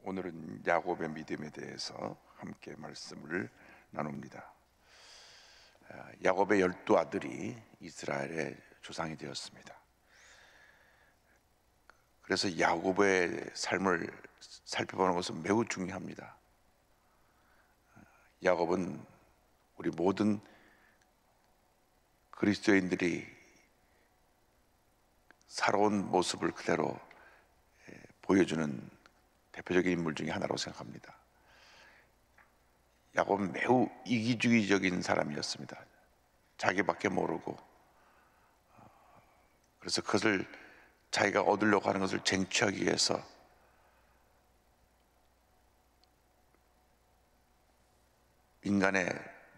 오늘은 야곱의 믿음에 대해서 함께 말씀을 나눕니다. 야곱의 12아들이 이스라엘의 조상이 되었습니다. 그래서 야곱의 삶을 살펴보는 것은 매우 중요합니다. 야곱은 우리 모든 그리스도인들이 살아온 모습을 그대로 보여주는 대표적인 인물 중에 하나라고 생각합니다. 야곱은 매우 이기주의적인 사람이었습니다. 자기밖에 모르고, 그래서 그것을 자기가 얻으려고 하는 것을 쟁취하기 위해서 인간의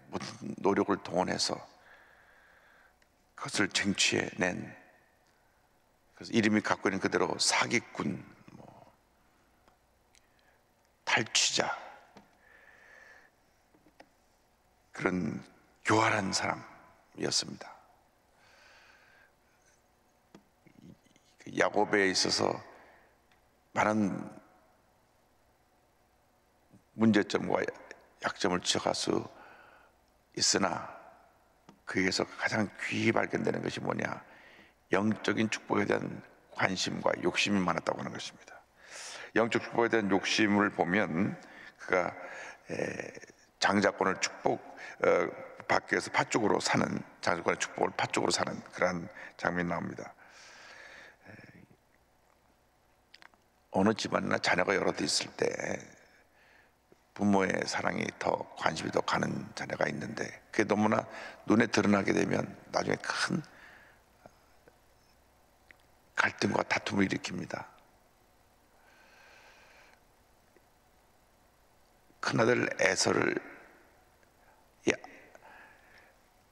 모든 노력을 동원해서 그것을 쟁취해낸, 그래서 이름이 갖고 있는 그대로 사기꾼, 탈취자, 그런 교활한 사람이었습니다. 야곱에 있어서 많은 문제점과 약점을 지적할 수 있으나 그에서 가장 귀히 발견되는 것이 뭐냐? 영적인 축복에 대한 관심과 욕심이 많았다고 하는 것입니다. 영적 축복에 대한 욕심을 보면 그가 장자권을 받기 위해서 팥죽으로 사는, 장자권의 축복을 팥죽으로 사는 그러한 장면이 나옵니다. 어느 집안이나 자녀가 여럿 있을 때 부모의 사랑이 더, 관심이 더 가는 자녀가 있는데 그게 너무나 눈에 드러나게 되면 나중에 큰 갈등과 다툼을 일으킵니다. 큰아들 에서를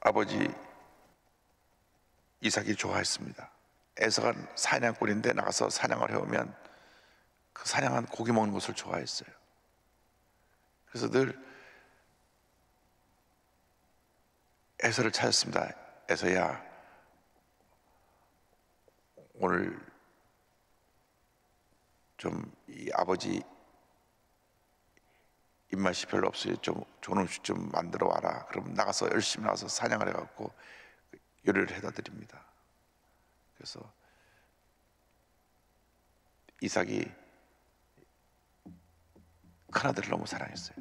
아버지 이삭이 좋아했습니다. 에서가 사냥꾼인데 나가서 사냥을 해오면 그 사냥한 고기 먹는 것을 좋아했어요. 그래서 늘 에서를 찾았습니다. 에서야, 오늘 좀 이 아버지 입맛이 별로 없어요. 좀 좋은 음식 좀 만들어 와라. 그럼 나가서 열심히 나가서 사냥을 해갖고 요리를 해다 드립니다. 그래서 이삭이 큰아들을 너무 사랑했어요.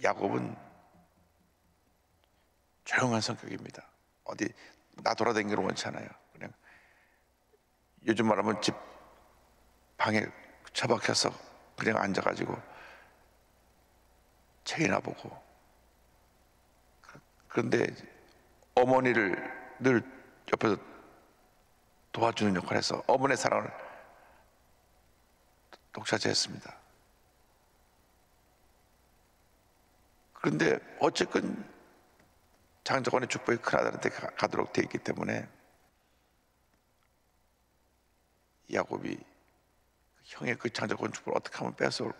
야곱은 조용한 성격입니다. 어디 나 돌아다니기를 원치 않아요. 그냥 요즘 말하면 집 방에 처박혀서 그냥 앉아가지고 책이나 보고, 그런데 어머니를 늘 옆에서 도와주는 역할을 해서 어머니의 사랑을 독차지했습니다. 그런데 어쨌건 장자권의 축복이 큰아들한테 가도록 되어 있기 때문에 야곱이 형의 그 장자권 축복을 어떻게 하면 뺏어올까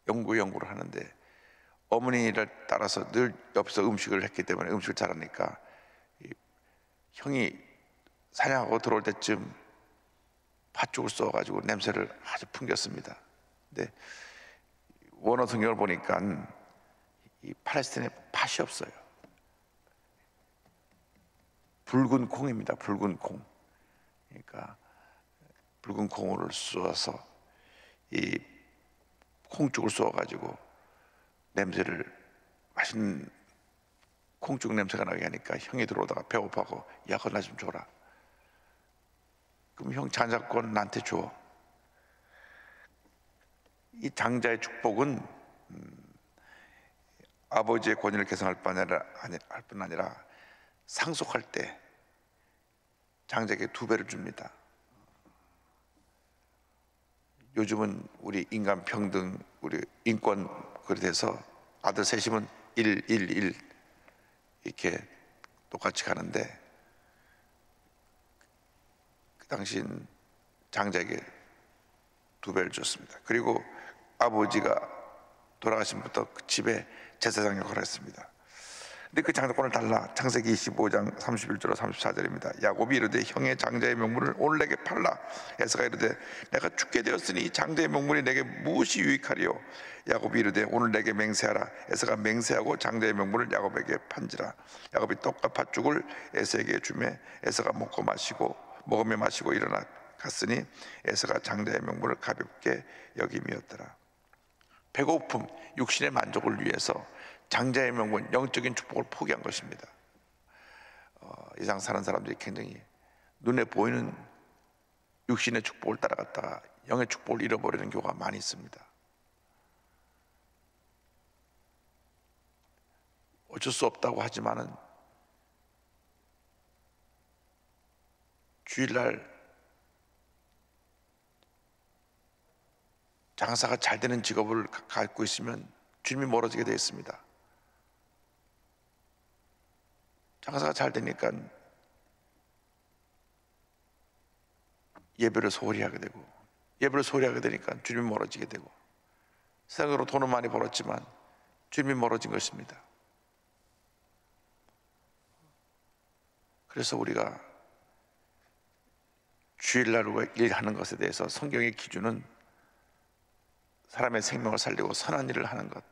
연구를 하는데, 어머니를 따라서 늘 옆에서 음식을 했기 때문에 음식을 잘하니까 형이 사냥하고 들어올 때쯤 팥죽을 쏘아가지고 냄새를 아주 풍겼습니다. 근데 원어 성경을 보니까 이 팔레스타인에 팥이 없어요. 붉은 콩입니다. 붉은 콩. 그러니까 붉은 콩을 쏘아서 이 콩죽을 쏘아가지고 냄새를, 맛있는 콩죽 냄새가 나게 하니까 형이 들어오다가 배고파고, 야 그거 나 좀 줘라. 그럼 형 장자권 나한테 줘. 이 장자의 축복은 아버지의 권위를 계승할 뿐 아니라 상속할 때 장자에게 2배를 줍니다. 요즘은 우리 인간 평등, 우리 인권 그래 돼서 아들 셋이면 1, 1, 1 이렇게 똑같이 가는데, 그 당시엔 장자에게 2배를 줬습니다. 그리고 아버지가 돌아가신부터 그 집에 제사장 역할을 했습니다. 근데 그 장자권을 달라. 창세기 25장 31절로 34절입니다. 야곱이 이르되 형의 장자의 명분을 오늘 내게 팔라. 에서가 이르되 내가 죽게 되었으니 장자의 명분이 내게 무엇이 유익하리요. 야곱이 이르되 오늘 내게 맹세하라. 에서가 맹세하고 장자의 명분을 야곱에게 판지라. 야곱이 떡과 팥죽을 에서에게 주매 에서가 먹으며 마시고 일어나 갔으니 에서가 장자의 명분을 가볍게 여김이었더라. 배고픔, 육신의 만족을 위해서 장자의 명분, 영적인 축복을 포기한 것입니다. 이상 사는 사람들이 굉장히 눈에 보이는 육신의 축복을 따라갔다가 영의 축복을 잃어버리는 경우가 많이 있습니다. 어쩔 수 없다고 하지만은 주일날 장사가 잘 되는 직업을 갖고 있으면 주님이 멀어지게 되어 있습니다. 장사가 잘 되니까 예배를 소홀히 하게 되고, 예배를 소홀히 하게 되니까 주님이 멀어지게 되고, 세상으로 돈은 많이 벌었지만 주님이 멀어진 것입니다. 그래서 우리가 주일날 일하는 것에 대해서 성경의 기준은 사람의 생명을 살리고 선한 일을 하는 것,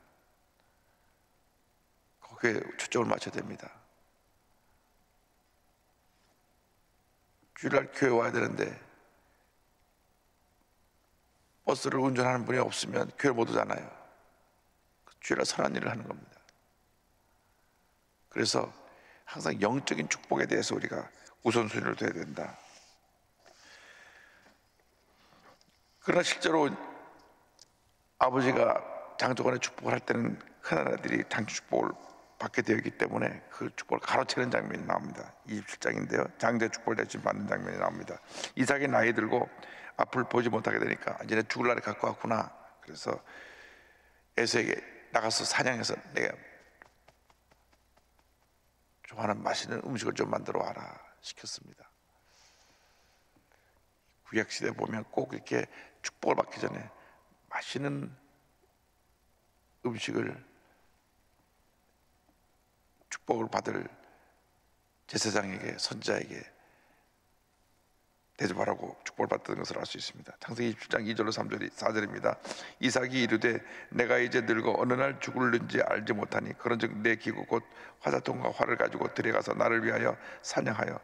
거기에 초점을 맞춰야 됩니다. 주일날 교회 와야 되는데 버스를 운전하는 분이 없으면 교회 못 오잖아요. 주일날 선한 일을 하는 겁니다. 그래서 항상 영적인 축복에 대해서 우리가 우선순위를 둬야 된다. 그러나 실제로 아버지가 장조건의 축복을 할 때는 큰아들이 장조 축복을 받게 되었기 때문에 그 축복을 가로채는 장면이 나옵니다. 27장인데요 장자의 축복을 대신 받는 장면이 나옵니다. 이삭이 나이 들고 앞을 보지 못하게 되니까 이제 죽을 날이 가까워 왔구나. 그래서 에서에게 나가서 사냥해서 내가 좋아하는 맛있는 음식을 좀 만들어 와라 시켰습니다. 구약시대에 보면 꼭 이렇게 축복을 받기 전에 맛있는 음식을, 축복을 받을 제사장에게, 선지자에게 대접하라고 축복을 받던 것을 알 수 있습니다. 창세기 27장 2절로 4절입니다. 이삭이 이르되 내가 이제 늙어 어느 날 죽을는지 알지 못하니 그런즉 내 기구 곧 화살통과 활을 가지고 들어가서 나를 위하여 사냥하여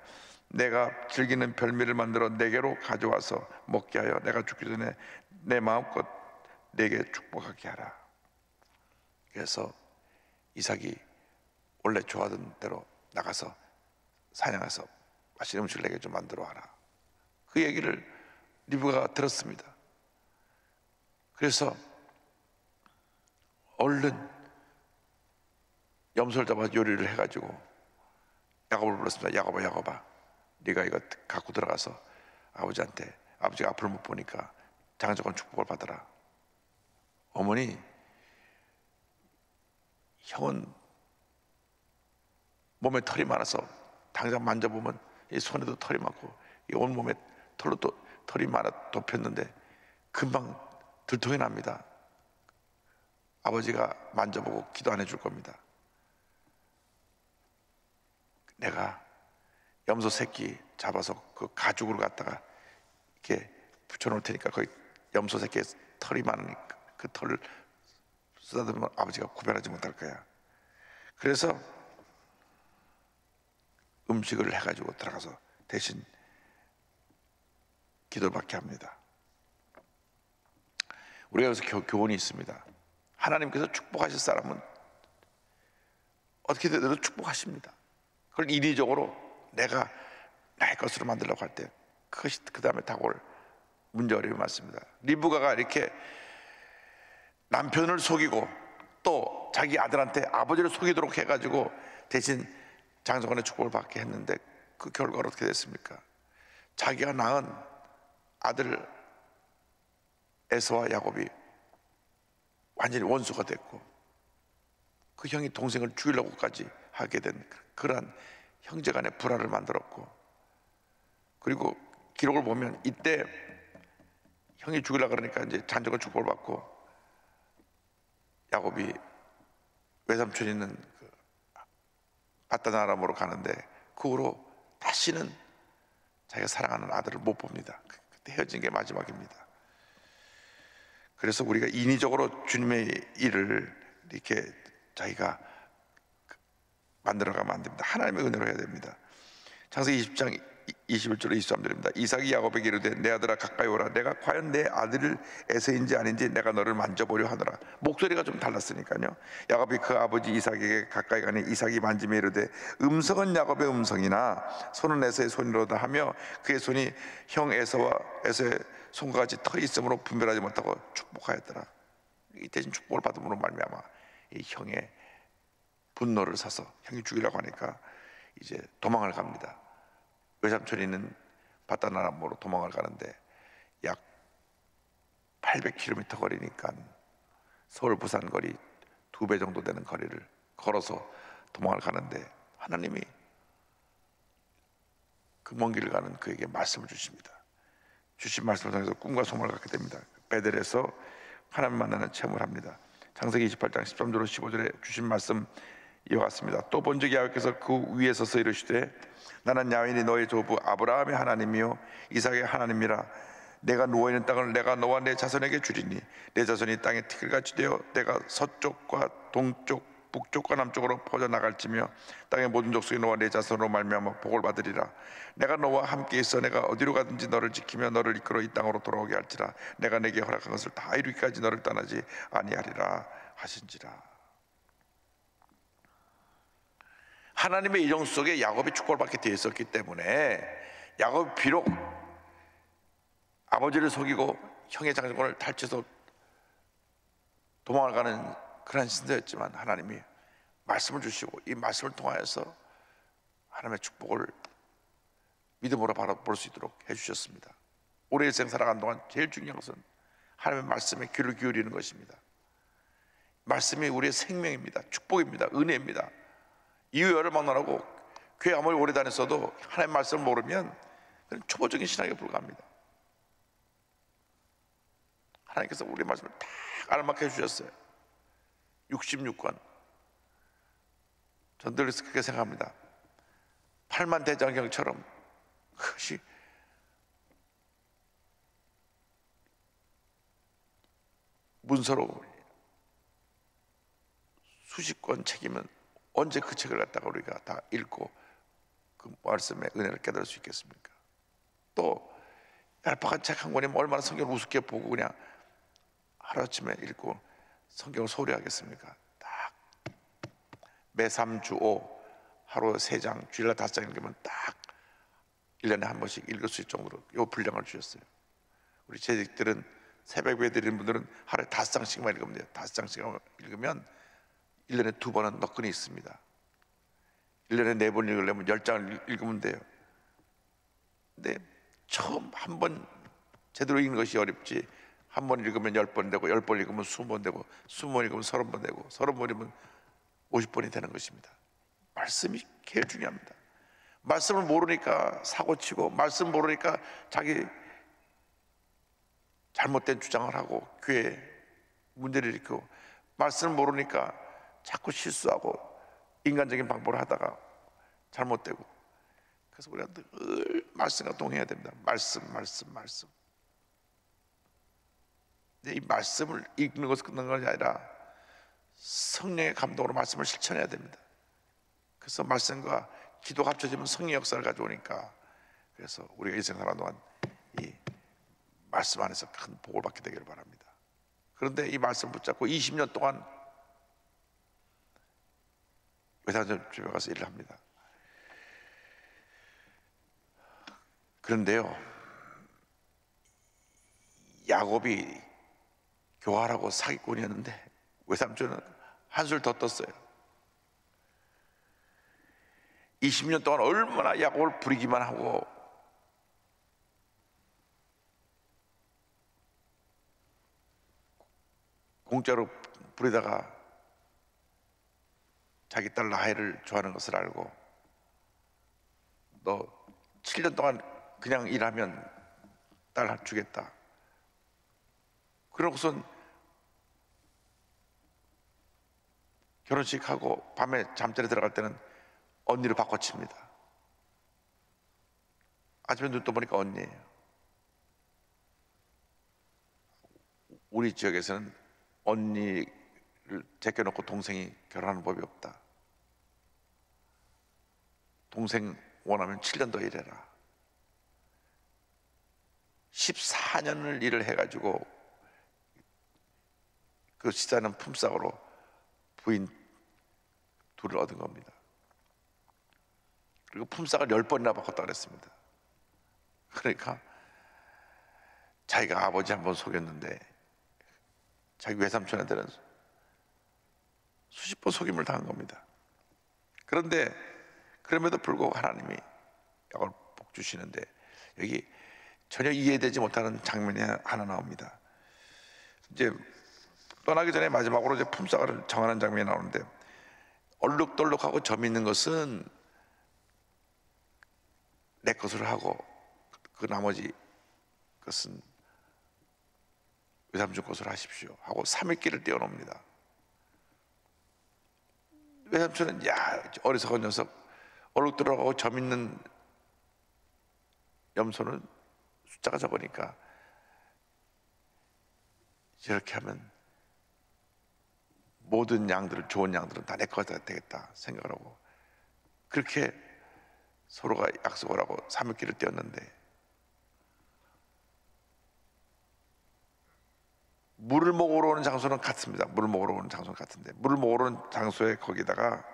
내가 즐기는 별미를 만들어 내게로 가져와서 먹게 하여 내가 죽기 전에 내 마음껏 내게 축복하게 하라. 그래서 이삭이 원래 좋아하던 대로 나가서 사냥해서 맛있는 음식을 내게 좀 만들어 와라. 그 얘기를 리브가가 들었습니다. 그래서 얼른 염소를 잡아 요리를 해가지고 야곱을 불렀습니다. 야곱아 네가 이거 갖고 들어가서 아버지한테, 아버지가 앞을 못 보니까 장자권 축복을 받아라. 어머니, 형은 몸에 털이 많아서 당장 만져보면 이 손에도 털이 많고 이 온몸에 털로 또 털이 많아 덮였는데 금방 들통이 납니다. 아버지가 만져보고 기도 안 해줄 겁니다. 내가 염소 새끼 잡아서 그 가죽으로 갖다가 이렇게 붙여놓을 테니까 거기 염소 새끼에 털이 많으니까 그 털을 쓰다듬으면 아버지가 구별하지 못할 거야. 그래서 음식을 해가지고 들어가서 대신 기도를 받게 합니다. 우리가 여기서 교훈이 있습니다. 하나님께서 축복하실 사람은 어떻게 되더라도 축복하십니다. 그걸 인위적으로 내가 나의 것으로 만들려고 할 때 그것이 그 다음에 다가올 문제 어려움이 많습니다. 리브가가 이렇게 남편을 속이고 또 자기 아들한테 아버지를 속이도록 해가지고 대신 장자권의 축복을 받게 했는데 그 결과는 어떻게 됐습니까? 자기가 낳은 아들 에서와 야곱이 완전히 원수가 됐고 그 형이 동생을 죽이려고까지 하게 된 그러한 형제간의 불화를 만들었고, 그리고 기록을 보면 이때 형이 죽이려고 그러니까 이제 장자권 축복을 받고 야곱이 외삼촌 있는 그 바다나람으로 가는데 그 후로 다시는 자기가 사랑하는 아들을 못 봅니다. 그때 헤어진 게 마지막입니다. 그래서 우리가 인위적으로 주님의 일을 이렇게 자기가 만들어가면 안 됩니다. 하나님의 은혜로 해야 됩니다. 창세기 20장 21절 23절입니다. 이삭이 야곱에게 이르되 내 아들아 가까이 오라. 내가 과연 내 아들 에서인지 아닌지 내가 너를 만져보려 하노라. 목소리가 좀 달랐으니까요. 야곱이 그 아버지 이삭에게 가까이 가니 이삭이 만지며 이르되 음성은 야곱의 음성이나 손은 에서의 손이로다 하며 그의 손이 형 에서의 손과 같이 털이 있으므로 분별하지 못하고 축복하였더라. 이 대신 축복을 받음으로 말미암아 이 형의 분노를 사서 형이 죽이려고 하니까 이제 도망을 갑니다. 외삼촌이 있는 바다나람으로 도망을 가는데 약 800km 거리니까 서울 부산 거리 2배 정도 되는 거리를 걸어서 도망을 가는데 하나님이 그 먼 길을 가는 그에게 말씀을 주십니다. 주신 말씀을 통해서 꿈과 소망을 갖게 됩니다. 베델에서 하나님 만나는 체험을 합니다. 창세기 28장 13절로 15절에 주신 말씀 이와 같습니다. 또 본즉 야훼께서 그 위에 서서 이르시되 나는 야훼니 너의 조부 아브라함의 하나님이요 이삭의 하나님이라. 내가 누워있는 땅을 내가 너와 내 자손에게 주리니 내 자손이 땅에 티끌같이 되어 내가 서쪽과 동쪽 북쪽과 남쪽으로 퍼져나갈지며 땅의 모든 족속이 너와 내 자손으로 말미암아 복을 받으리라. 내가 너와 함께 있어 내가 어디로 가든지 너를 지키며 너를 이끌어 이 땅으로 돌아오게 할지라. 내가 내게 허락한 것을 다 이루기까지 너를 떠나지 아니하리라 하신지라. 하나님의 일정 속에 야곱이 축복을 받게 되어 있었기 때문에 야곱이 비록 아버지를 속이고 형의 장정권을 탈취해서 도망을 가는 그런 신세였지만 하나님이 말씀을 주시고 이 말씀을 통하여서 하나님의 축복을 믿음으로 바라볼 수 있도록 해주셨습니다. 오래 일생 살아가는 동안 제일 중요한 것은 하나님의 말씀에 귀를 기울이는 것입니다. 말씀이 우리의 생명입니다. 축복입니다. 은혜입니다. 이유열을 막론하고 교회 아무리 오래 다녔어도 하나님의 말씀을 모르면 그냥 초보적인 신앙에 불과합니다. 하나님께서 우리 말씀을 다 알맞게 해주셨어요. 66권. 전 늘 그렇게 생각합니다. 팔만 대장경처럼 그것이 문서로 수십 권 책이면 언제 그 책을 갖다가 우리가 다 읽고 그 말씀의 은혜를 깨달을 수 있겠습니까? 또 얄팍한 책 한 권이면 얼마나 성경을 우습게 보고 그냥 하루아침에 읽고 성경을 소홀히 하겠습니까? 딱 매 3주 5 하루 3장 주일날 5장 읽으면 딱 1년에 한 번씩 읽을 수 있을 정도로 요 분량을 주셨어요. 우리 재직들은 새벽 예배 드리는 분들은 하루에 5장씩만 읽으면 돼요. 5장씩만 읽으면 1년에 2번은 너끈히 있습니다. 1년에 4번 읽으려면 10장을 읽으면 돼요. 근데 처음 한 번 제대로 읽는 것이 어렵지, 한 번 읽으면 10번 되고 10번 읽으면 20번 되고 20번 읽으면 30번 되고 30번 읽으면 50번이 되는 것입니다. 말씀이 제일 중요합니다. 말씀을 모르니까 사고치고 말씀 모르니까 자기 잘못된 주장을 하고 교회에 문제를 일으키고 말씀을 모르니까 자꾸 실수하고 인간적인 방법을 하다가 잘못되고, 그래서 우리가 늘 말씀과 동행해야 됩니다. 말씀. 근데 이 말씀을 읽는 것을 끝나는 것이 아니라 성령의 감동으로 말씀을 실천해야 됩니다. 그래서 말씀과 기도가 합쳐지면 성령의 역사를 가져오니까, 그래서 우리가 일생 살아가는 동안 이 말씀 안에서 큰 복을 받게 되기를 바랍니다. 그런데 이 말씀 붙잡고 20년 동안 외상점 집에 가서 일을 합니다. 그런데요, 야곱이 교활하고 사기꾼이었는데 외삼촌은 한술 더 떴어요. 20년 동안 얼마나 야곱을 부리기만 하고 공짜로 부리다가 자기 딸 라헬을 좋아하는 것을 알고, 너 7년 동안 그냥 일하면 딸 주겠다. 그러고선 결혼식하고 밤에 잠자리 들어갈 때는 언니로 바꿔칩니다. 아침에 눈 떠보니까 언니예요. 우리 지역에서는 언니를 제껴놓고 동생이 결혼하는 법이 없다. 동생 원하면 7년 더 일해라. 14년을 일을 해가지고 그 시자는 품삯으로 부인 둘을 얻은 겁니다. 그리고 품삯을 10번이나 바꿨다 그랬습니다. 그러니까 자기가 아버지 한 번 속였는데 자기 외삼촌한테는 수십 번 속임을 당한 겁니다. 그런데 그럼에도 불구하고 하나님이 약을 복 주시는데 여기 전혀 이해되지 못하는 장면이 하나 나옵니다. 이제 떠나기 전에 마지막으로 이제 품삯을 정하는 장면이 나오는데, 얼룩덜룩하고 점 있는 것은 내 것으로 하고 그 나머지 것은 외삼촌 것으로 하십시오 하고 3일기를 떼어놓습니다. 외삼촌은 야, 어리석은 녀석, 얼룩덜룩하고 점 있는 염소는 숫자가 적으니까 저렇게 하면 모든 양들을, 좋은 양들은 다 내 거가 되겠다 생각을 하고 그렇게 서로가 약속을 하고 3일기를 떼었는데, 물을 먹으러 오는 장소는 같습니다. 물을 먹으러 오는 장소는 같은데, 물을 먹으러 오는 장소에 거기다가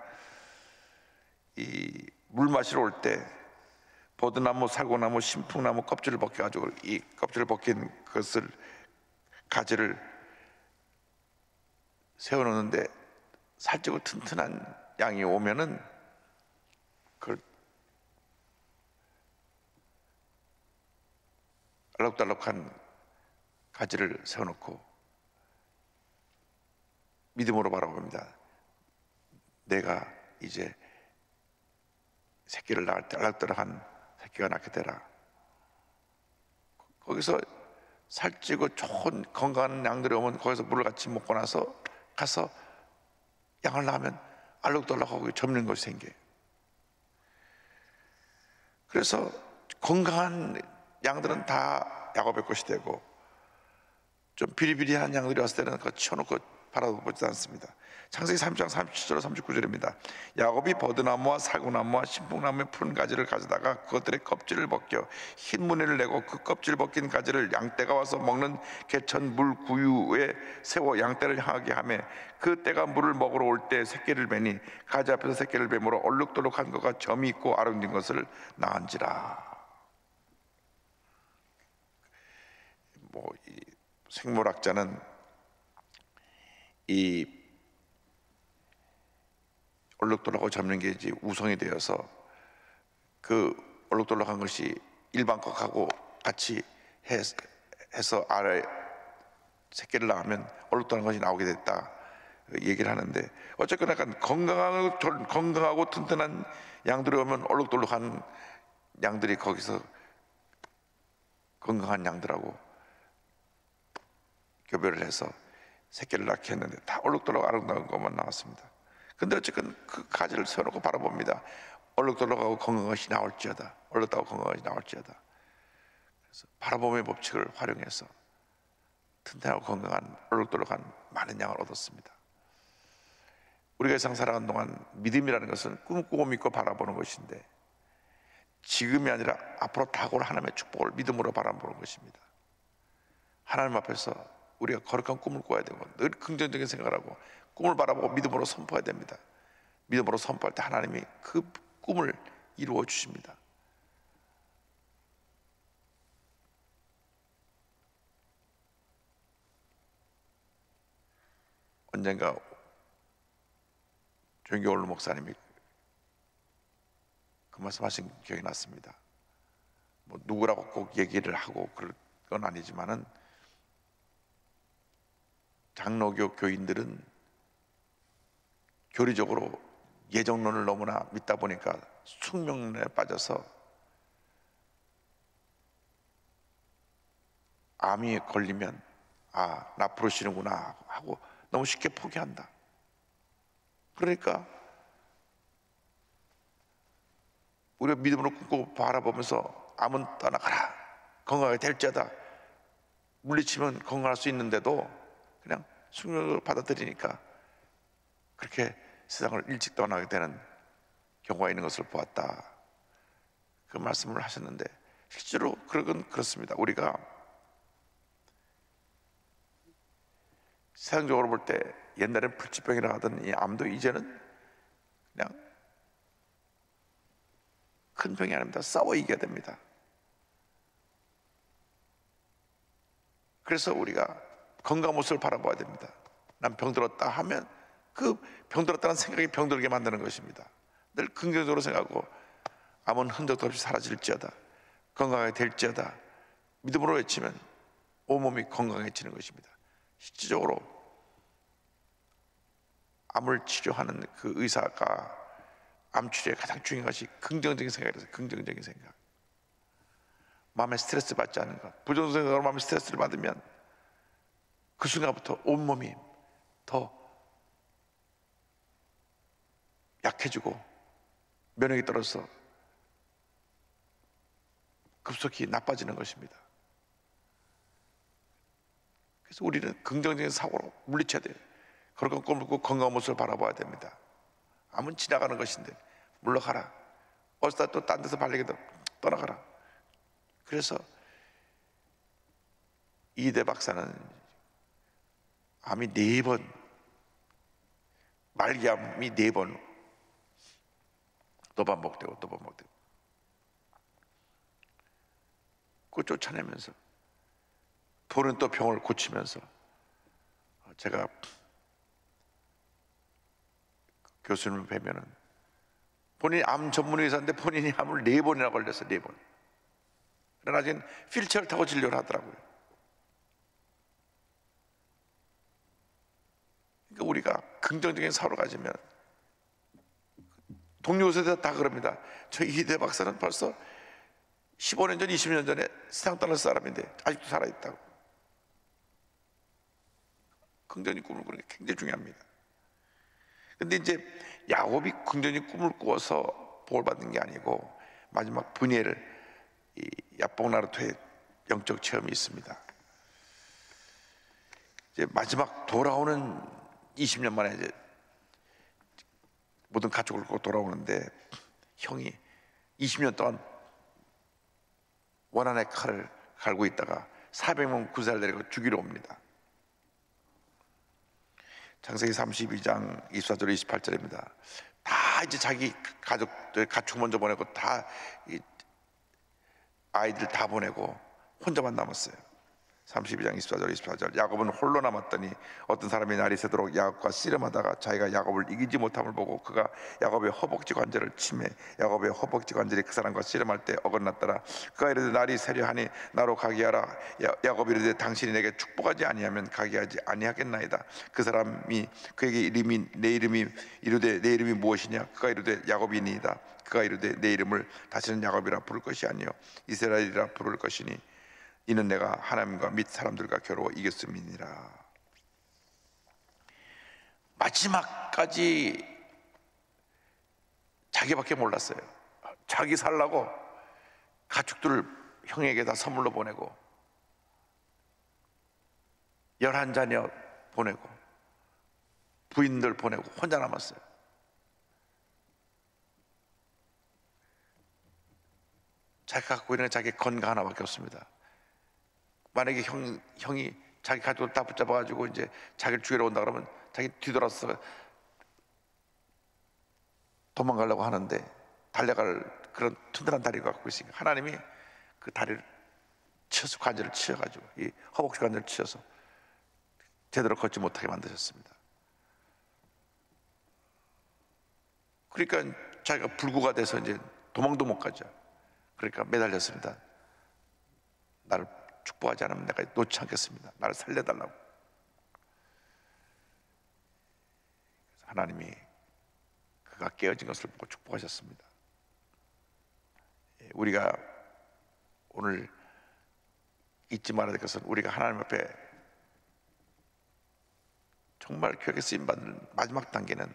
이 물 마시러 올 때 버드나무, 살구나무, 신풍나무 껍질을 벗겨가지고 이 껍질을 벗긴 것을, 가지를 세워놓는데 살찌고 튼튼한 양이 오면은 그걸 알록달록한 가지를 세워놓고 믿음으로 바라봅니다. 내가 이제 새끼를 낳을 때 알록달록한 새끼가 낳게 되라. 거기서 살찌고 좋은 건강한 양들이 오면 거기서 물을 같이 먹고 나서 가서 양을 낳으면 알록달록하고 접는 것이 생겨요. 그래서 건강한 양들은 다 야곱의 것이 되고 좀 비리비리한 양들이 왔을 때는 그거 치워놓고 바라보지 않습니다. 창세기 3장 37절 39절입니다. 야곱이 버드나무와 살구나무와 신풍나무의 푸른 가지를 가져다가 그것들의 껍질을 벗겨 흰 무늬를 내고 그 껍질 벗긴 가지를 양떼가 와서 먹는 개천 물 구유에 세워 양떼를 향하게 하며, 그 떼가 물을 먹으러 올 때 새끼를 베니 가지 앞에서 새끼를 뱀으로 얼룩덜룩한 것과 점이 있고 아름진 것을 낳은지라. 이 생물학자는 이 얼룩덜룩하고 접는 게 이제 우성이 되어서 그 얼룩덜룩한 것이 일반 것하고 같이 해서 아래 새끼를 낳으면 얼룩덜룩한 것이 나오게 됐다 얘기를 하는데, 어쨌거나 약간 건강하고 튼튼한 양들이 오면 얼룩덜룩한 양들이 거기서 건강한 양들하고 교배를 해서 새끼를 낳게 했는데 다 얼룩덜룩 아름다운 것만 나왔습니다. 근데 어쨌든 그 가지를 세워놓고 바라봅니다. 얼룩덜룩하고 건강한 것이 나올지어다, 얼룩덜룩하고 건강한 것이 나올지어다. 그래서 바라봄의 법칙을 활용해서 튼튼하고 건강한 얼룩덜룩한 많은 양을 얻었습니다. 우리가 세상 살아가는 동안 믿음이라는 것은 꿈꾸고 믿고 바라보는 것인데, 지금이 아니라 앞으로 다가올 하나님의 축복을 믿음으로 바라보는 것입니다. 하나님 앞에서 우리가 거룩한 꿈을 꿔야 되고 늘 긍정적인 생각을 하고 꿈을 바라보고 믿음으로 선포해야 됩니다. 믿음으로 선포할 때 하나님이 그 꿈을 이루어 주십니다. 언젠가 조용기 목사님이 그 말씀하신 기억이 났습니다. 뭐 누구라고 꼭 얘기를 하고 그럴 건 아니지만은, 장로교 교인들은 교리적으로 예정론을 너무나 믿다 보니까 숙명론에 빠져서 암이 걸리면 아, 나 부르시는구나 하고 너무 쉽게 포기한다. 그러니까 우리가 믿음으로 꿈꾸고 바라보면서 암은 떠나가라, 건강하게 될지어다, 물리치면 건강할 수 있는데도 그냥 숙명을 받아들이니까 그렇게 세상을 일찍 떠나게 되는 경우가 있는 것을 보았다, 그 말씀을 하셨는데, 실제로 그렇습니다. 우리가 세상적으로 볼 때 옛날엔 불치병이라 하던 이 암도 이제는 그냥 큰 병이 아닙니다. 싸워 이겨야 됩니다. 그래서 우리가 건강한 모습을 바라봐야 됩니다. 난 병들었다 하면 그 병들었다는 생각이 병들게 만드는 것입니다. 늘 긍정적으로 생각하고 암은 흔적도 없이 사라질지어다, 건강하게 될지어다 믿음으로 외치면 온몸이 건강해지는 것입니다. 실질적으로 암을 치료하는 그 의사가 암 치료에 가장 중요한 것이 긍정적인 생각이라서, 긍정적인 생각, 마음에 스트레스 받지 않는 것. 부정적인 생각으로 마음에 스트레스를 받으면 그 순간부터 온몸이 더 약해지고 면역이 떨어져서 급속히 나빠지는 것입니다. 그래서 우리는 긍정적인 사고로 물리쳐야 돼요. 그렇게 꿈을 꾸고 건강한 모습을 바라봐야 됩니다. 암은 지나가는 것인데 물러가라, 어디다 또 딴 데서 발리게도 떠나가라. 그래서 이대 박사는 암이 4번, 말기암이 4번 또 반복되고 또 반복되고, 그걸 쫓아내면서 보는 또 병을 고치면서, 제가 교수님을 뵈면은 본인이 암 전문 의사인데 본인이 암을 4번이나 걸렸어요. 4번. 그러나 나중엔 휠체어를 타고 진료를 하더라고요. 그러니까 우리가 긍정적인 사고를 가지면, 동료 의사들 다 그럽니다. 저희 이대 박사는 벌써 15년 전, 20년 전에 세상 떠날 사람인데 아직도 살아있다고. 긍정적인 꿈을 꾸는 게 굉장히 중요합니다. 근데 이제 야곱이 긍정적인 꿈을 꾸어서 복을 받는 게 아니고, 마지막 브니엘, 이 야복나루토의 영적 체험이 있습니다. 이제 마지막 돌아오는 20년 만에 이제 모든 가족을 갖고 돌아오는데, 형이 20년 동안 원한의 칼을 갈고 있다가 400명 군사를 내리고 죽이러 옵니다. 창세기 32장 24절 28절입니다. 다 이제 자기 가족들 가축 먼저 보내고, 다 아이들 다 보내고 혼자만 남았어요. 32장 24절 24절. 야곱은 홀로 남았더니 어떤 사람이 날이 새도록 야곱과 씨름하다가 자기가 야곱을 이기지 못함을 보고 그가 야곱의 허벅지 관절을 치매 야곱의 허벅지 관절이 그 사람과 씨름할 때 어긋났더라. 그가 이르되 날이 새려 하니 나로 가게 하라. 야곱이 이르되 당신이 내게 축복하지 아니하면 가게 하지 아니하겠나이다. 그 사람이 그에게 내 이름이 이르되 내 이름이 무엇이냐. 그가 이르되 야곱이니이다. 그가 이르되 내 이름을 다시는 야곱이라 부를 것이 아니요 이스라엘이라 부를 것이니 이는 내가 하나님과 및 사람들과 겨루어 이겼음이니라. 마지막까지 자기밖에 몰랐어요. 자기 살라고 가축들을 형에게 다 선물로 보내고 11자녀 보내고 부인들 보내고 혼자 남았어요. 자기가 갖고 있는 자기 건강 하나밖에 없습니다. 만약에 형이 자기 가족을 다 붙잡아가지고 이제 자기를 죽이러 온다 그러면 자기 뒤돌아서 도망가려고 하는데 달려갈 그런 튼튼한 다리를 갖고 있으니까 하나님이 그 다리를 치어서, 관절을 치어가지고 이 허벅지 관절을 치어서 제대로 걷지 못하게 만드셨습니다. 그러니까 자기가 불구가 돼서 이제 도망도 못 가죠. 그러니까 매달렸습니다. 나를 축복하지 않으면 내가 놓지 않겠습니다. 나를 살려달라고. 하나님이 그가 깨어진 것을 보고 축복하셨습니다. 우리가 오늘 잊지 말아야 될 것은, 우리가 하나님 앞에 정말 귀하게 쓰임받는 마지막 단계는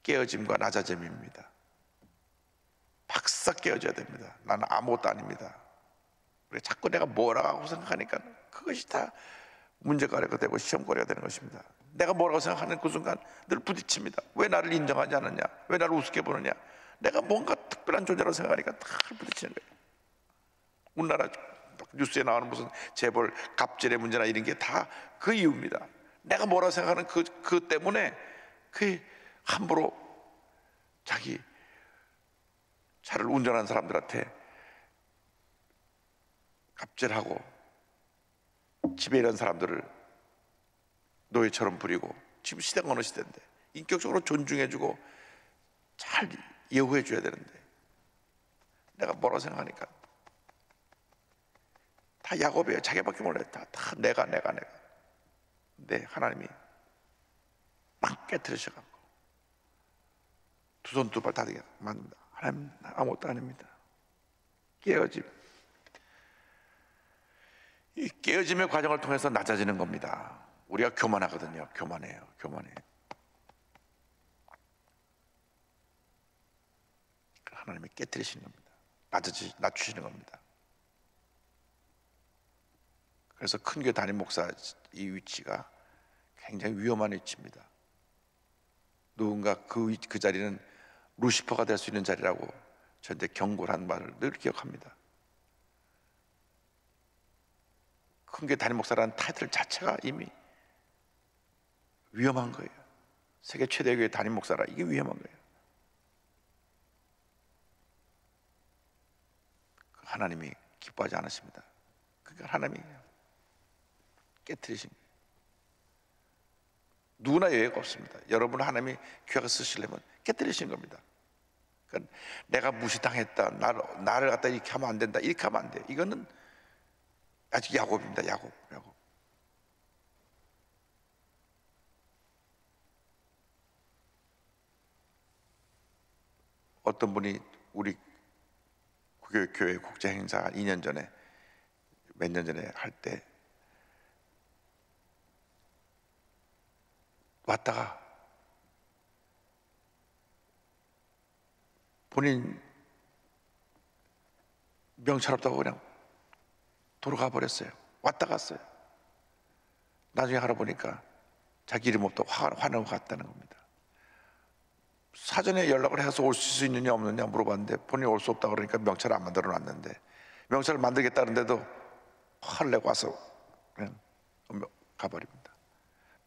깨어짐과 낮아짐입니다. 박사 깨어져야 됩니다. 나는 아무것도 아닙니다. 그래 자꾸 내가 뭐라고 생각하니까 그것이 다 문제거리가 되고 시험거리가 되는 것입니다. 내가 뭐라고 생각하는 그 순간 늘 부딪힙니다. 왜 나를 인정하지 않느냐, 왜 나를 우습게 보느냐, 내가 뭔가 특별한 존재라고 생각하니까 다 부딪히는 거예요. 우리나라 뉴스에 나오는 무슨 재벌 갑질의 문제나 이런 게 다 그 이유입니다. 내가 뭐라고 생각하는 그 때문에 그 함부로 자기 차를 운전하는 사람들한테 갑질하고 집에 이런 사람들을 노예처럼 부리고, 지금 시대가 어느 시대인데 인격적으로 존중해주고 잘 예우해줘야 되는데 내가 뭐라고 생각하니까 다 야곱이에요. 자기밖에 몰라요. 다 내가. 근데 하나님이 막 깨트리셔갖고 두 손 두 발 다 되게 만듭니다. 하나님 아무것도 아닙니다. 깨어짐. 이 깨어짐의 과정을 통해서 낮아지는 겁니다. 우리가 교만하거든요. 교만해요. 하나님이 깨트리시는 겁니다. 낮추시는 겁니다. 그래서 큰 교회 담임 목사 이 위치가 굉장히 위험한 위치입니다. 누군가 그 자리는 루시퍼가 될 수 있는 자리라고 저한테 경고를 한 말을 늘 기억합니다. 큰 교회 담임 목사라는 타이틀 자체가 이미 위험한 거예요. 세계 최대 교회 담임 목사라, 이게 위험한 거예요. 하나님이 기뻐하지 않으십니다. 그러니까 하나님이 깨트리신 거예요. 누구나 여유가 없습니다. 여러분 하나님이 귀하게 쓰시려면 깨트리신 겁니다. 그러니까 내가 무시당했다, 나를 갖다 이렇게 하면 안 된다, 이렇게 하면 안 돼. 이거는 아직 야곱입니다. 야곱. 어떤 분이 우리 교회 국제 행사 2년 전에, 몇 년 전에 할 때 왔다가 본인 명찰 없다고 그냥 돌아가 버렸어요. 왔다 갔어요. 나중에 알아보니까 자기 이름 없다고 화내고 갔다는 겁니다. 사전에 연락을 해서 올 수 있느냐 없느냐 물어봤는데 본인이 올 수 없다고 그러니까 명찰을 안 만들어 놨는데, 명찰을 만들겠다는데도 화를 내고 와서 그냥 가버립니다.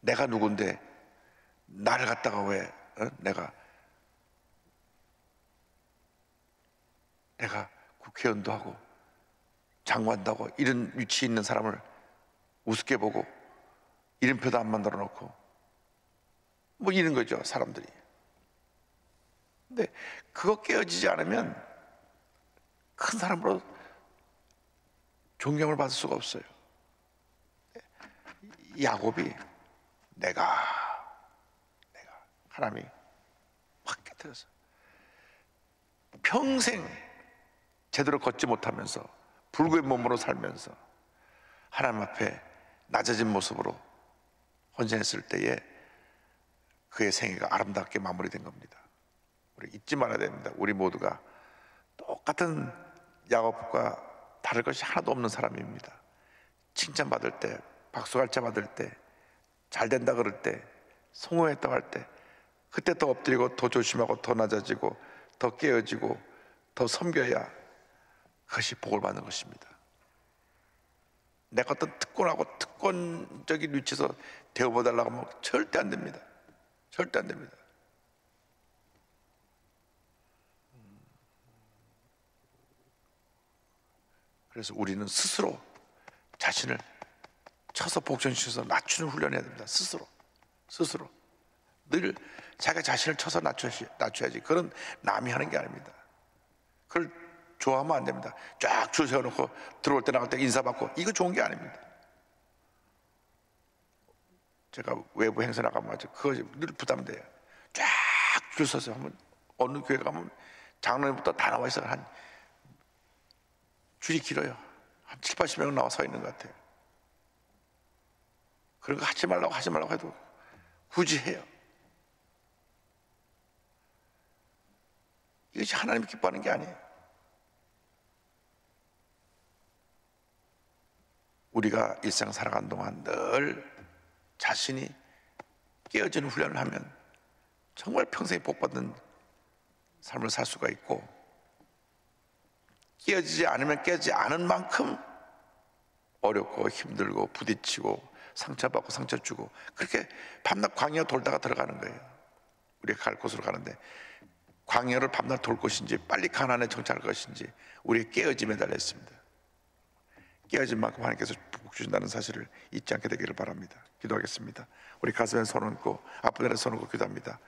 내가 누군데 나를 갖다가 왜 내가 국회의원도 하고 장관도 하고 이런 위치에 있는 사람을 우습게 보고 이름표도 안 만들어 놓고 뭐 이런 거죠, 사람들이. 근데 그거 깨어지지 않으면 큰 사람으로 존경을 받을 수가 없어요. 야곱이 내가 하나님이 확 깨뜨려서 평생 제대로 걷지 못하면서 불구의 몸으로 살면서 하나님 앞에 낮아진 모습으로 헌신했을 때에 그의 생애가 아름답게 마무리된 겁니다. 우리 잊지 말아야 됩니다. 우리 모두가 똑같은 야곱과 다를 것이 하나도 없는 사람입니다. 칭찬받을 때, 박수갈채 받을 때, 잘 된다 그럴 때, 성공했다고 할 때, 그때 더 엎드리고 더 조심하고 더 낮아지고 더 깨어지고 더 섬겨야 그것이 복을 받는 것입니다. 내가 어떤 특권적인 위치에서 대우받으려고 하면 절대 안 됩니다. 절대 안 됩니다. 그래서 우리는 스스로 자신을 쳐서 복전시켜서 낮추는 훈련을 해야 됩니다. 스스로 늘 자기 자신을 쳐서 낮춰야지. 그런 남이 하는 게 아닙니다. 그걸 좋아하면 안 됩니다. 쫙 줄 세워놓고 들어올 때 나갈 때 인사받고, 이거 좋은 게 아닙니다. 제가 외부 행사 나가면 그거 늘 부담돼요. 쫙 줄 서서 하면 어느 교회 가면 장로님부터 다 나와 있어요. 한 줄이 길어요. 한 7, 80명 나와 서 있는 것 같아요. 그런 거 하지 말라고 해도 굳이 해요. 이것이 하나님이 기뻐하는 게 아니에요. 우리가 일상 살아가는 동안 늘 자신이 깨어지는 훈련을 하면 정말 평생에 복받는 삶을 살 수가 있고, 깨어지지 않으면 깨어지지 않은 만큼 어렵고 힘들고 부딪히고 상처받고 상처 주고, 그렇게 밤낮 광야 돌다가 들어가는 거예요. 우리가 갈 곳으로 가는데 광야를 밤낮 돌 것인지 빨리 가나안에 정착할 것인지 우리의 깨어짐에 달려 있습니다. 깨어진 만큼 하나님께서 복 주신다는 사실을 잊지 않게 되기를 바랍니다. 기도하겠습니다. 우리 가슴에 손 얹고 앞으로 손 얹고 기도합니다.